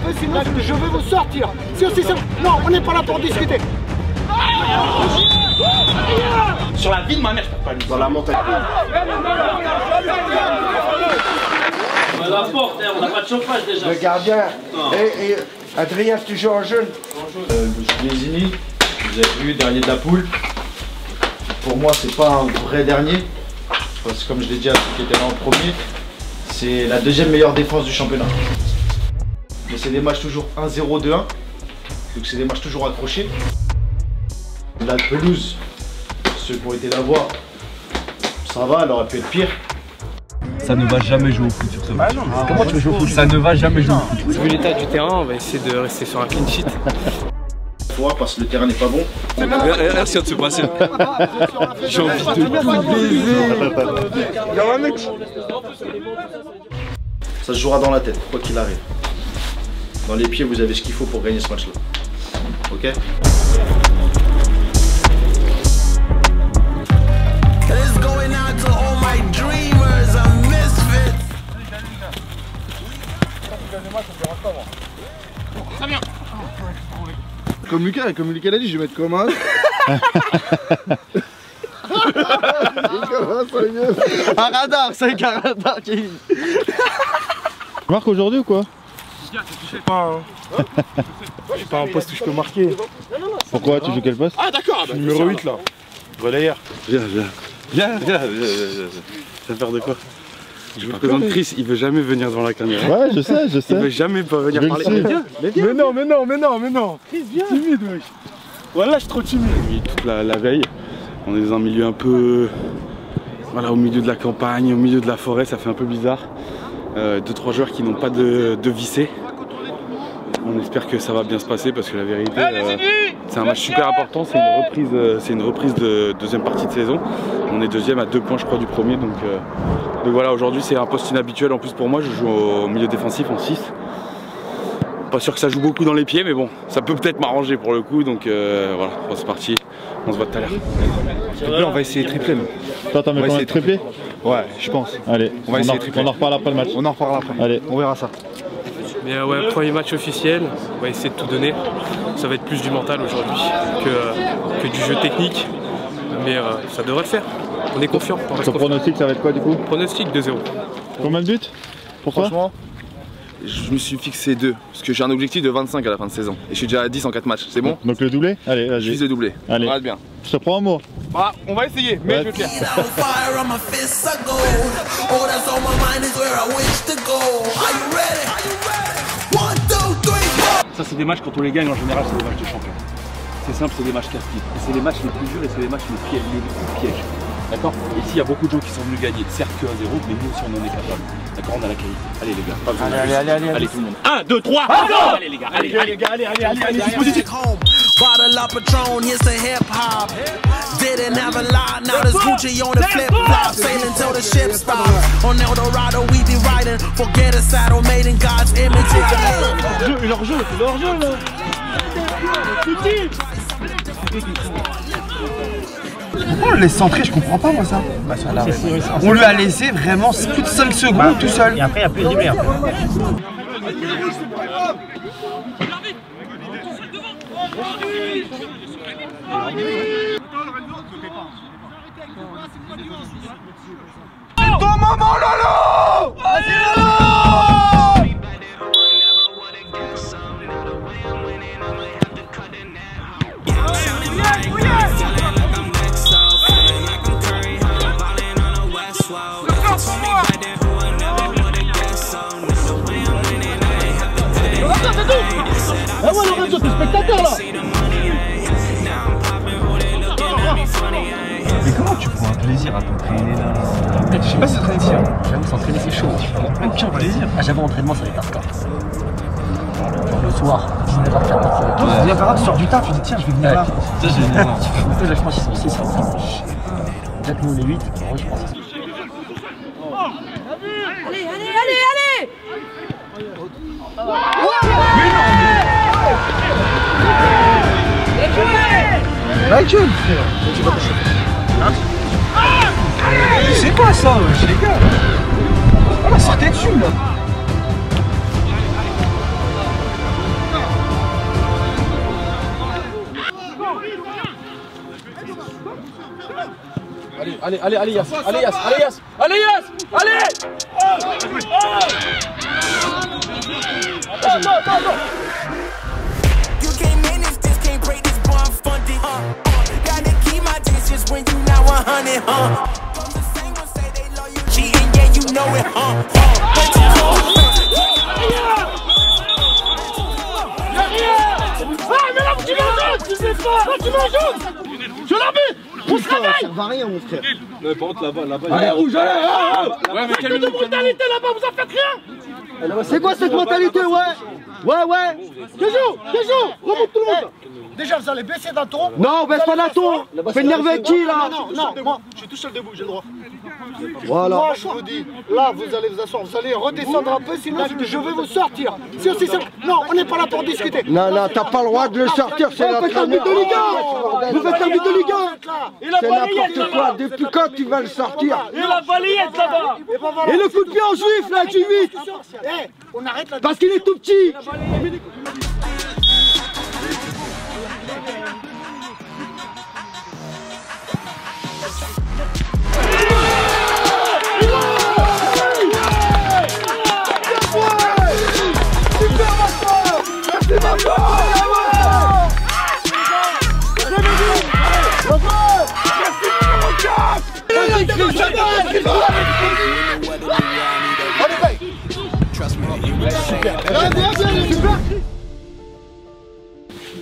peu, sinon je vais vous sortir. C'est aussi simple. Non, on n'est pas là pour discuter. Sur la vie de ma mère, je peux pas lui. Dans la montagne. On a la porte, on n'a pas de chauffage déjà. Le gardien. Et Adrien, tu joues en jeune. Je suis Lézini, vous avez vu, dernier de la poule. Pour moi, c'est pas un vrai dernier. Parce que comme je l'ai dit à ceux qui étaient là en premier, c'est la deuxième meilleure défense du championnat. Mais c'est des matchs toujours 1-0, 2-1. Donc c'est des matchs toujours accrochés. La pelouse, ceux qui ont été la voir, ça va, elle aurait pu être pire. Ça ne va jamais jouer au foot sur ce match. Comment tu veux jouer au foot? Ça ne va jamais jouer au foot. Vu l'état du terrain, on va essayer de rester sur un clean sheet. Pourquoi? Parce que le terrain n'est pas bon. Merci de se passer. J'ai envie de tout baiser. Il y a un mec. Ça se jouera dans la tête, quoi qu'il arrive. Dans les pieds, vous avez ce qu'il faut pour gagner ce match-là. Ok? Très bien. Comme Lucas l'a dit, je vais mettre comme un. Un radar, c'est un radar qui. Marque aujourd'hui ou quoi? Je sais pas. Je suis pas un poste où je peux marquer. Pourquoi? Tu joues quel poste? Ah d'accord. Numéro 8 là. Relayeur. Viens faire de quoi? Je vous présente Chris, il veut jamais venir devant la caméra. Ouais, je sais. Il veut jamais pas venir Je parler. le sais. Mais non. Chris, viens. Timide, wesh. Voilà, je suis trop timide. Toute la veille, on est dans un milieu un peu... Voilà, au milieu de la campagne, au milieu de la forêt, ça fait un peu bizarre. 2-3 joueurs qui n'ont pas de vissé. On espère que ça va bien se passer parce que la vérité, c'est un match super important, c'est une reprise de deuxième partie de saison. On est deuxième à 2 points je crois du premier, donc voilà, aujourd'hui c'est un poste inhabituel en plus pour moi, je joue au milieu défensif en 6. Pas sûr que ça joue beaucoup dans les pieds, mais bon, ça peut peut-être m'arranger pour le coup, donc voilà, c'est parti, on se voit tout à l'heure. On va essayer triplé. Toi, t'en mets combien de triplé? Ouais, je pense. Allez, On va essayer triplé. On en reparle après le match. On en reparlera après. Allez, on verra ça. Mais ouais, premier match officiel, on va essayer de tout donner. Ça va être plus du mental aujourd'hui que du jeu technique. Mais ça devrait le faire. On est confiant. Ton pronostic, ça va être quoi du coup? Pronostic 2-0. Combien de buts? Pourquoi? Franchement, je me suis fixé 2. Parce que j'ai un objectif de 25 à la fin de saison. Et je suis déjà à 10 en 4 matchs. C'est bon? Donc le doublé? Allez, vas-y. Je vise le doublé. Allez. Regarde bien. Je te prends un mot. Bah, on va essayer, mais Ouais. je vais le faire. Ça, c'est des matchs, quand on les gagne, en général, c'est des matchs de champion. C'est simple, c'est des matchs casse-pieds. Et c'est les matchs les plus durs et c'est les matchs les plus pièges. D'accord? Ici, il y a beaucoup de gens qui sont venus gagner. Certes que 1-0, mais nous aussi, on en est capable. D'accord? On a la qualité. Allez, les gars. Pas besoin de allez, tout le monde. 1, 2, 3, allez, les gars. Allez, dispositif. Bottle of Patron, here's the hip hop. Didn't have a lot, now there's Gucci on the flip flop. Sailing till the ship stop. On Eldorado, we be riding. Forget a saddle made in God's image. Leur jeu là. Pourquoi on le laisse centrer? Je comprends pas moi ça. Bah, ça on lui a laissé vraiment plus de 5 secondes tout seul. Et après il n'y a plus de dribblé. Ton maman Lolo! Vas-y Lolo! Ah ouais, le réseau, t'es spectateur là! Mais comment tu prends un plaisir à t'entraîner là? Je sais pas si s'entraîner ici, j'avoue s'entraîner c'est chaud, aucun plaisir. Ah, j'avoue, entraînement, ça va être hardcore. Genre le soir, 19h40. Toi, c'est bien grave, tu sors du taf, tu dis tiens, je vais venir là. Ça, je vais venir voir. Je pense qu'ils sont 6, peut-être nous on est 8, en vrai, je pense. Allez! Michael! C'est quoi ça, wesh, les gars? Oh, sortez dessus là! allez, allez, allez, Yass, allez, Yass, allez, Yass, allez, Yass, allez. You can't manage this, can't break this, boy, I'm funded. Gotta keep my distance when you now 100, The same ones say they love you, cheating, yeah, you know it, But you know Ah, mais là, tu m'en tu sais pas. Là, tu m'en je l'avais. On se réveille. Ça sert à rien, mon frère. Ouais, par contre, là-bas. Allez, rouge, allez. Ouais, mais Quelle mentalité là-bas, vous en faites rien. C'est quoi cette mentalité, ouais? Ouais. Toujours, remonte tout le monde. Déjà, vous allez baisser d'un ton. Non, on baisse pas d'un ton. Fais énerver avec qui, là? Non, moi, je suis tout seul debout, j'ai le droit. Voilà. Moi, je vous dis, là, vous allez vous asseoir, vous allez redescendre un peu, sinon je vais vous sortir. C'est aussi simple. Non, on n'est pas là pour discuter. Non, t'as pas le droit de le sortir, c'est l'entraîneur. Vous faites un but de Ligue 1. C'est n'importe quoi. Depuis quand tu vas le sortir? Et la balayette là-bas. Et le coup de pied en juif, là, tu vis. On arrête là. Parce qu'il est tout petit.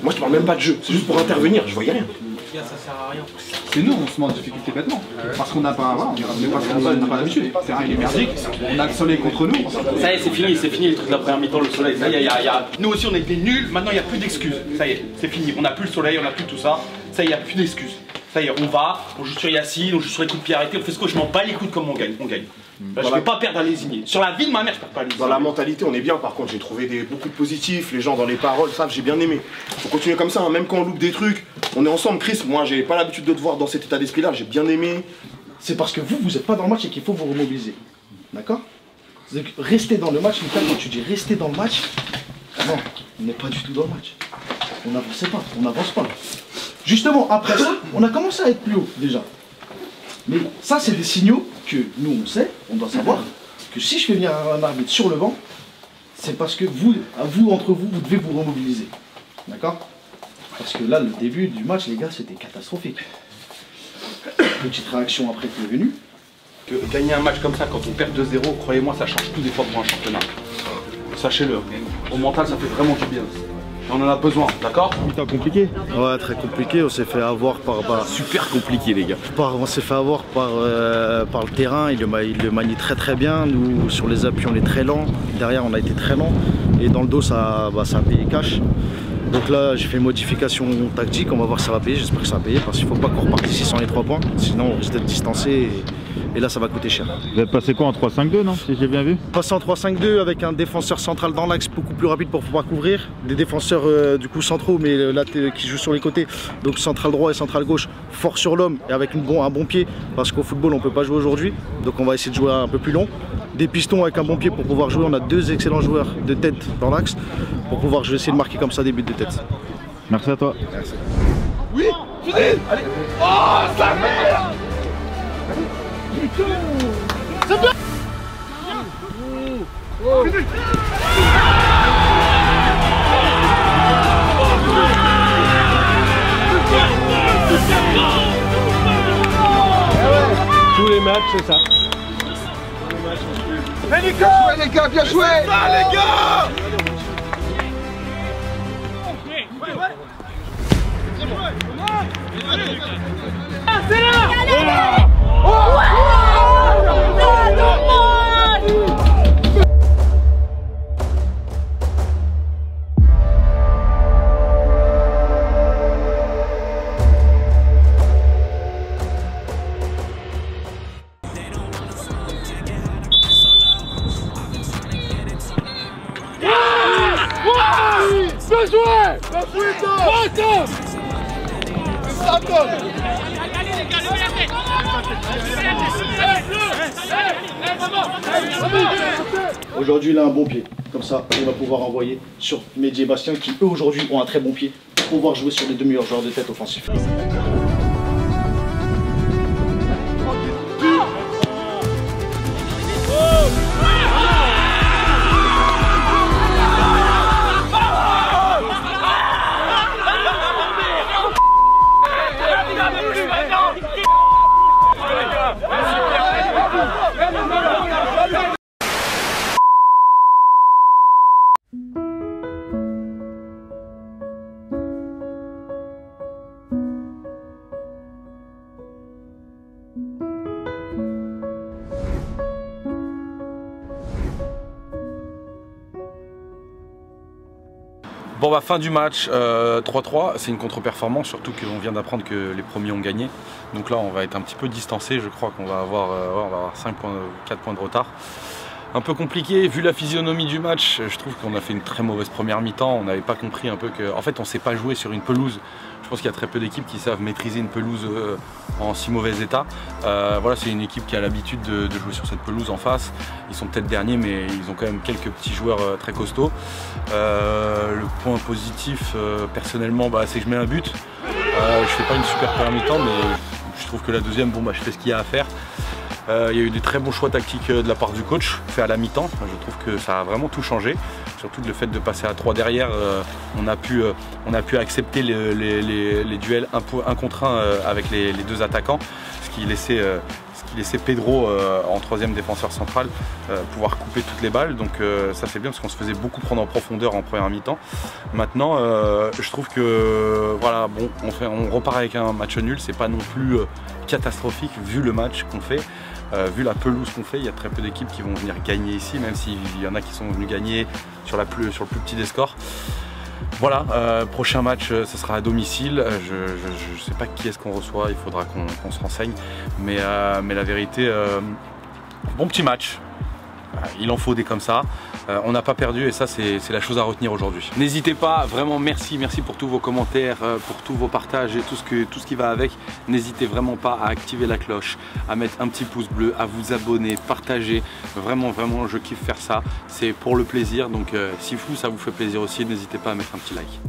Moi je te parle même pas de jeu, c'est juste pour intervenir, je voyais rien. Ça sert à rien. C'est nous, on se met en difficulté bêtement. Parce qu'on n'a pas, voilà, on n'a pas l'habitude. C'est un il est merdique, on a le soleil contre nous. Ça y est, c'est fini le truc de la première mi-temps, le soleil. Ça y est, nous aussi on était nuls, maintenant il n'y a plus d'excuses. Ça y est, c'est fini. On n'a plus le soleil, on n'a plus tout ça. Ça y est, il n'y a plus d'excuses. Ça y est, on joue sur Yacine, on joue sur les coups de pied arrêtés, on fait ce que je m'en bats les coudes comme on gagne. Je vais pas perdre à Lésigné. Sur la vie de ma mère, je perds pas à Lésigné. Dans la mentalité, on est bien. Par contre, j'ai trouvé beaucoup de positifs. Les gens dans les paroles, ça, j'ai bien aimé. Faut continuer comme ça, hein. Même quand on loupe des trucs. On est ensemble, Chris. Moi, j'ai pas l'habitude de te voir dans cet état d'esprit-là. J'ai bien aimé. C'est parce que vous n'êtes pas dans le match et qu'il faut vous remobiliser. D'accord? Restez dans le match, Mika, quand tu dis rester dans le match, non, on n'est pas du tout dans le match. On n'avance pas. Justement, après ça, on a commencé à être plus haut déjà. Mais ça, c'est des signaux que nous, on sait, on doit savoir que si je fais venir un arbitre sur le banc, c'est parce que vous, entre vous, vous devez vous remobiliser. D'accord? Parce que là, le début du match, les gars, c'était catastrophique. Petite réaction après qui est venue. Que gagner un match comme ça quand on perd 2-0, croyez-moi, ça change tout des fois pour un championnat. Sachez-le. Au mental, ça fait vraiment du bien. On en a besoin, d'accord? Putain, compliqué. Ouais, très compliqué. On s'est fait avoir par. Super compliqué, les gars. On s'est fait avoir par le terrain. Il le manie très bien. Nous, sur les appuis, on est très lent. Derrière, on a été très lent. Et dans le dos, ça a payé cash. Donc là, j'ai fait une modification tactique. On va voir si ça va payer. J'espère que ça va payer parce qu'il ne faut pas qu'on reparte ici sans les 3 points. Sinon, on risque d'être distancé. Et là, ça va coûter cher. Vous êtes passé quoi en 3-5-2, non? Si j'ai bien vu. Passé en 3-5-2 avec un défenseur central dans l'axe beaucoup plus rapide pour pouvoir couvrir. Des défenseurs du coup centraux, mais là qui jouent sur les côtés. Donc central droit et central gauche, fort sur l'homme et avec un bon pied. Parce qu'au football, on ne peut pas jouer aujourd'hui. Donc on va essayer de jouer un peu plus long. Des pistons avec un bon pied pour pouvoir jouer. On a 2 excellents joueurs de tête dans l'axe. Pour pouvoir essayer de marquer comme ça des buts de tête. Merci à toi. Merci. Oui, fini. Allez. Oh, ça merde. C'est bien. Tous les matchs, c'est ça. Bien joué les gars, bien joué. C'est ça les gars. C'est là. Bien joué! Aujourd'hui, il a un bon pied. Comme ça, on va pouvoir envoyer sur Mehdi et Bastien qui, eux, aujourd'hui, ont un très bon pied pour pouvoir jouer sur les 2 meilleurs joueurs de tête offensifs. Bon bah fin du match, 3-3, c'est une contre-performance, surtout qu'on vient d'apprendre que les premiers ont gagné. Donc là on va être un petit peu distancé, je crois qu'on va avoir, 4 points de retard. Un peu compliqué, vu la physionomie du match, je trouve qu'on a fait une très mauvaise première mi-temps. On n'avait pas compris un peu que, en fait, on ne sait pas jouer sur une pelouse. Je pense qu'il y a très peu d'équipes qui savent maîtriser une pelouse en si mauvais état. Voilà, c'est une équipe qui a l'habitude de jouer sur cette pelouse en face. Ils sont peut-être derniers, mais ils ont quand même quelques petits joueurs très costauds. Le point positif, personnellement, c'est que je mets un but. Je fais pas une super première mi-temps, mais je trouve que la deuxième, je fais ce qu'il y a à faire. Il y a eu des très bons choix tactiques de la part du coach, fait à la mi-temps. Je trouve que ça a vraiment tout changé. Surtout le fait de passer à 3 derrière, on a pu accepter les duels 1 contre 1 avec les 2 attaquants, ce qui laissait Pedro en 3e défenseur central pouvoir couper toutes les balles. Donc ça c'est bien parce qu'on se faisait beaucoup prendre en profondeur en première mi-temps. Maintenant je trouve que voilà, bon, on repart avec un match nul, c'est pas non plus catastrophique vu le match qu'on fait. Vu la pelouse qu'on fait, il y a très peu d'équipes qui vont venir gagner ici, même s'il y en a qui sont venus gagner sur le plus petit des scores. Voilà, prochain match, ce sera à domicile. Je ne sais pas qui est-ce qu'on reçoit, il faudra qu'on se renseigne. Mais la vérité, bon petit match. Il en faut des comme ça. On n'a pas perdu et ça c'est la chose à retenir aujourd'hui. N'hésitez pas, vraiment merci pour tous vos commentaires, pour tous vos partages et tout ce qui va avec. N'hésitez vraiment pas à activer la cloche, à mettre un petit pouce bleu, à vous abonner, partager. Vraiment je kiffe faire ça. C'est pour le plaisir, donc si ça vous fait plaisir aussi, n'hésitez pas à mettre un petit like.